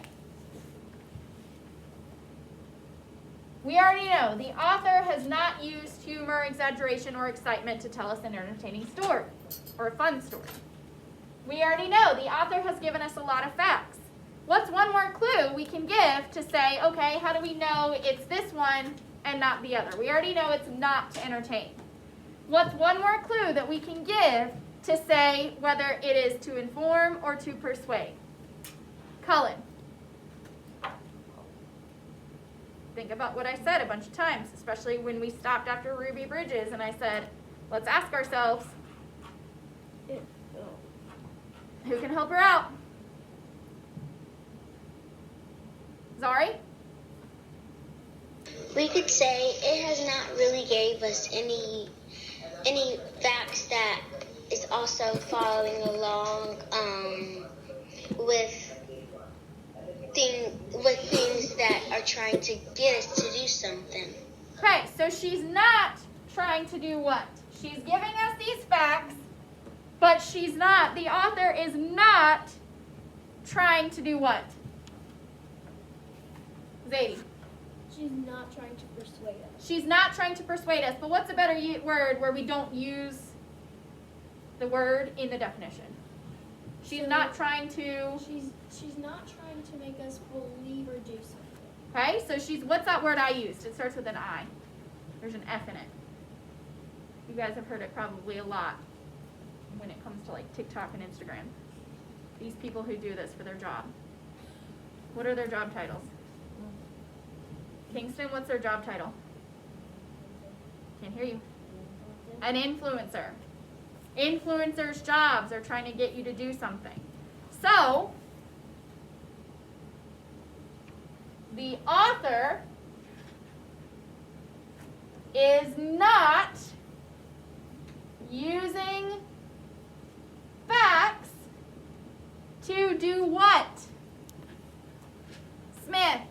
Speaker 1: We already know the author has not used humor, exaggeration, or excitement to tell us an entertaining story or a fun story. We already know the author has given us a lot of facts. What's one more clue we can give to say, okay, how do we know it's this one and not the other? We already know it's not to entertain. What's one more clue that we can give to say whether it is to inform or to persuade? Cullen. Think about what I said a bunch of times, especially when we stopped after Ruby Bridges and I said, let's ask ourselves, who can help her out? Zari?
Speaker 3: We could say it has not really gave us any facts that is
Speaker 7: also following along with things that are trying to get us to do something.
Speaker 1: Okay, so she's not trying to do what? She's giving us these facts, but the author is not trying to do what? Zadie.
Speaker 5: She's not trying to persuade us.
Speaker 1: She's not trying to persuade us, but what's a better word where we don't use the word in the definition? She's not trying to...
Speaker 5: She's not trying to make us believe or do something.
Speaker 1: Okay, so what's that word I used? It starts with an I. There's an F in it. You guys have heard it probably a lot when it comes to like TikTok and Instagram. These people who do this for their job. What are their job titles? Kingston, what's their job title? Can't hear you. An influencer. Influencers' jobs are trying to get you to do something. So, the author is not using facts to do what? Smith.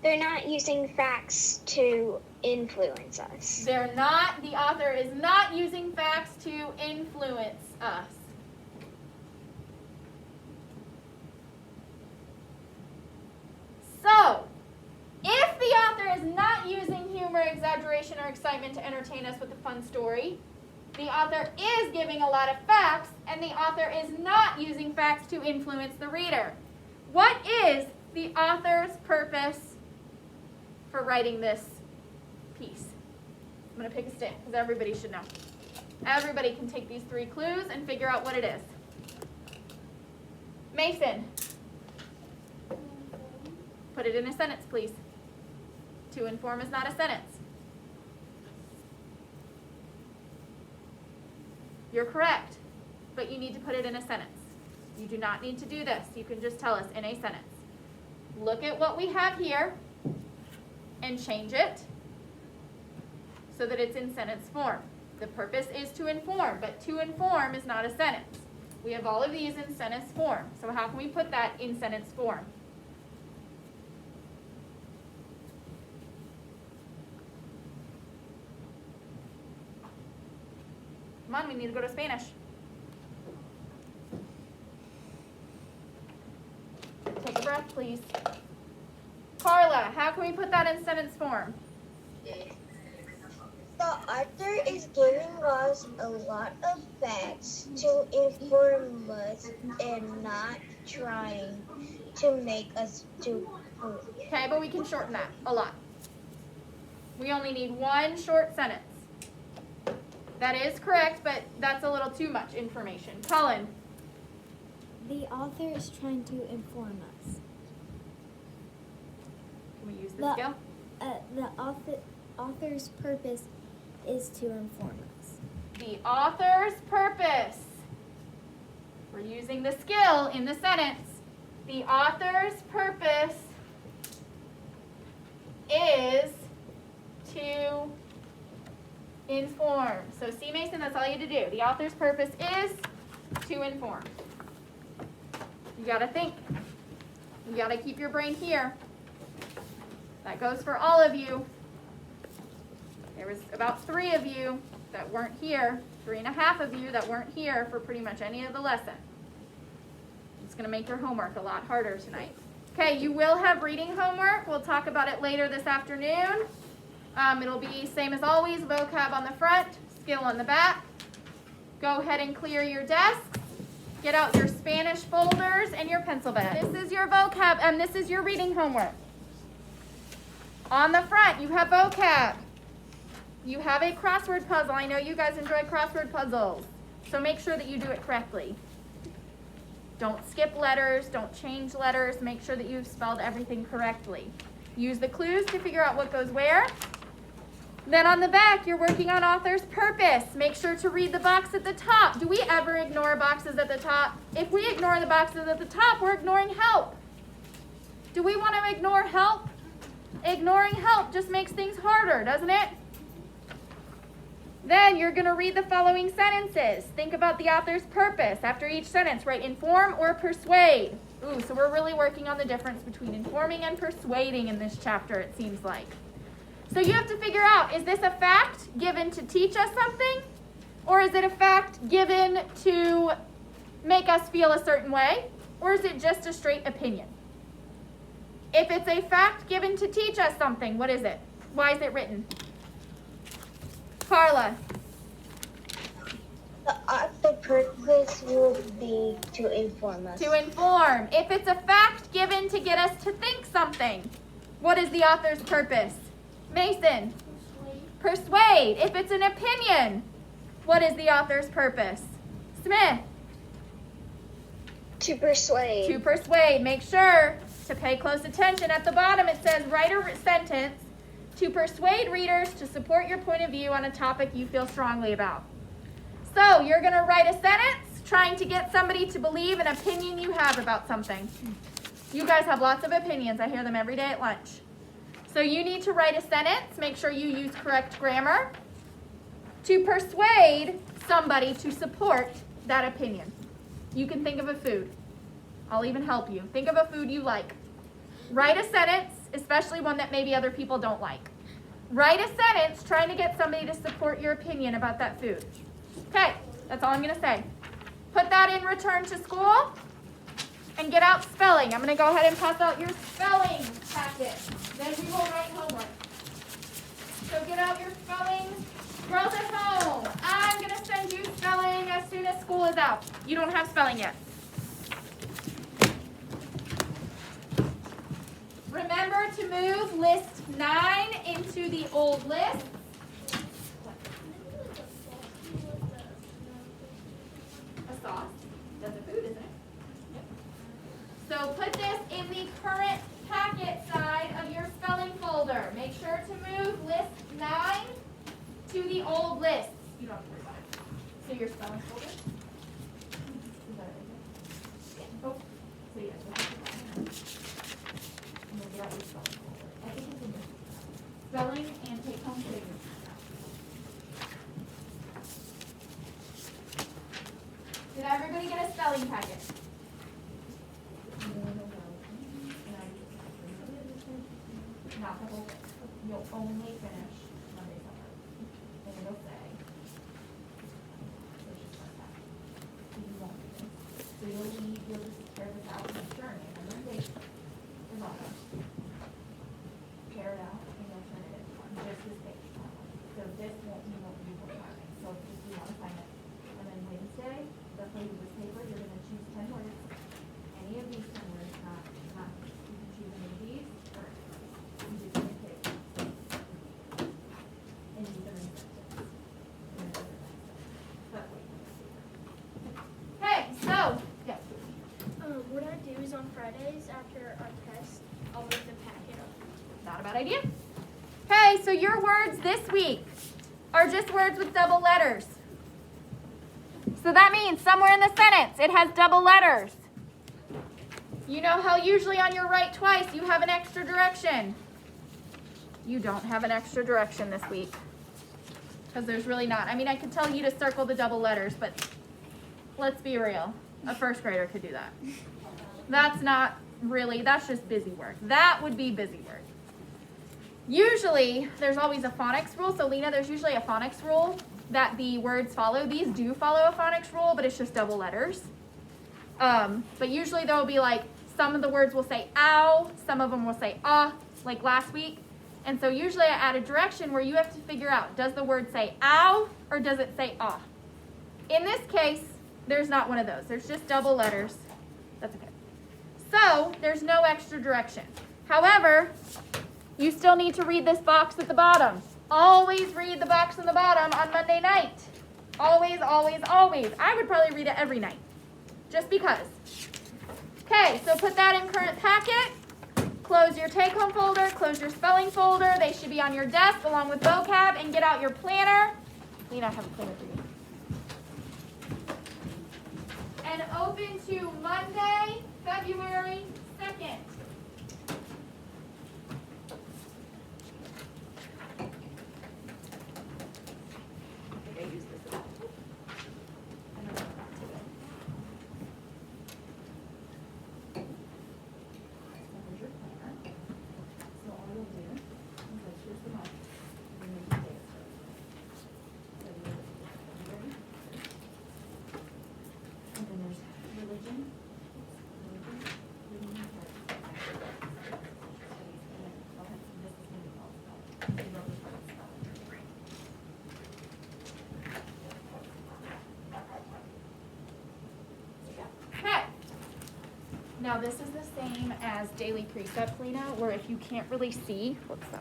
Speaker 3: They're not using facts to influence us.
Speaker 1: The author is not using facts to influence us. So, if the author is not using humor, exaggeration, or excitement to entertain us with a fun story, the author is giving a lot of facts, and the author is not using facts to influence the reader. What is the author's purpose for writing this piece? I'm going to pick a stick because everybody should know. Everybody can take these 3 clues and figure out what it is. Mason. Put it in a sentence, please. To inform is not a sentence. You're correct, but you need to put it in a sentence. You do not need to do this. You can just tell us in a sentence. Look at what we have here and change it so that it's in sentence form. The purpose is to inform, but to inform is not a sentence. We have all of these in sentence form. So how can we put that in sentence form? Come on, we need to go to Spanish. Take a breath, please. Carla, how can we put that in sentence form?
Speaker 2: The author is giving us a lot of facts to inform us and not trying to make us do.
Speaker 1: Okay, but we can shorten that a lot. We only need one short sentence. That is correct, but that's a little too much information. Colin.
Speaker 8: The author is trying to inform us.
Speaker 1: Can we use the skill?
Speaker 8: The author's purpose is to inform us.
Speaker 1: The author's purpose. We're using the skill in the sentence. The author's purpose is to inform. So see, Mason, that's all you have to do. The author's purpose is to inform. You got to think. You got to keep your brain here. That goes for all of you. There was about 3 of you that weren't here, 3.5 of you that weren't here for pretty much any of the lesson. It's going to make your homework a lot harder tonight. Okay, you will have reading homework. We'll talk about it later this afternoon. It'll be same as always, vocab on the front, skill on the back. Go ahead and clear your desks. Get out your Spanish folders and your pencil bag. This is your vocab, and this is your reading homework. On the front, you have vocab. You have a crossword puzzle. I know you guys enjoy crossword puzzles, so make sure that you do it correctly. Don't skip letters, don't change letters. Make sure that you've spelled everything correctly. Use the clues to figure out what goes where. Then on the back, you're working on author's purpose. Make sure to read the box at the top. Do we ever ignore boxes at the top? If we ignore the boxes at the top, we're ignoring help. Do we want to ignore help? Ignoring help just makes things harder, doesn't it? Then you're going to read the following sentences. Think about the author's purpose. After each sentence, write inform or persuade. Ooh, so we're really working on the difference between informing and persuading in this chapter, it seems like. So you have to figure out, is this a fact given to teach us something? Or is it a fact given to make us feel a certain way? Or is it just a straight opinion? If it's a fact given to teach us something, what is it? Why is it written? Carla.
Speaker 3: The purpose will be to inform us.
Speaker 1: To inform. If it's a fact given to get us to think something, what is the author's purpose? Mason. Persuade. If it's an opinion, what is the author's purpose? Smith.
Speaker 3: To persuade.
Speaker 1: To persuade. Make sure to pay close attention. At the bottom it says write a sentence to persuade readers to support your point of view on a topic you feel strongly about. So you're going to write a sentence trying to get somebody to believe an opinion you have about something. You guys have lots of opinions. I hear them every day at lunch. So you need to write a sentence. Make sure you use correct grammar to persuade somebody to support that opinion. You can think of a food. I'll even help you. Think of a food you like. Write a sentence, especially one that maybe other people don't like. Write a sentence trying to get somebody to support your opinion about that food. Okay, that's all I'm going to say. Put that in return to school and get out spelling. I'm going to go ahead and pass out your spelling packet. Then we will write homework. So get out your spelling. Girls at home, I'm going to send you spelling as soon as school is out. You don't have spelling yet. Remember to move list 9 into the old list. A sauce. That's a food, isn't it? Yep. So put this in the current packet side of your spelling folder. Make sure to move list 9 to the old list. You don't have to worry about it. So your spelling folder. Is that it? Yeah. Oh. So yes. And we'll get out your spelling folder. I think it's in your spelling and take home today. Did everybody get a spelling packet? Not the whole thing. You'll only finish Monday summer. And it'll say. So you won't do this. So you'll just tear this out in the journey. And then they tear it out and you'll turn it into one. Just this page. So this won't be what you will learn. So if you want to sign it. And then Wednesday, the page of this paper, you're going to choose 10 words. Any of these 10 words, not you can choose any of these or you just need to pick and use them in a sentence. Okay, so yeah.
Speaker 5: What I do is on Fridays after our test, I'll make the packet up.
Speaker 1: Not a bad idea. Okay, so your words this week are just words with double letters. So that means somewhere in the sentence it has double letters. You know how usually on your write twice you have an extra direction. You don't have an extra direction this week. Because there's really not. I mean, I could tell you to circle the double letters, but let's be real. A first grader could do that. That's not really, that's just busy work. That would be busy work. Usually, there's always a phonics rule. So, Lena, there's usually a phonics rule that the words follow. These do follow a phonics rule, but it's just double letters. But usually there will be like, some of the words will say ow, some of them will say ah, like last week. And so usually I add a direction where you have to figure out, does the word say ow or does it say ah? In this case, there's not one of those. There's just double letters. That's okay. So there's no extra direction. However, you still need to read this box at the bottom. Always read the box on the bottom on Monday night. Always, always, always. I would probably read it every night, just because. Okay, so put that in current packet. Close your take-home folder, close your spelling folder. They should be on your desk along with vocab, and get out your planner. Lena, I have a planner for you. And open to Monday, February 2nd. Now, this is the same as daily precept, Lena, where if you can't really see, whoops, that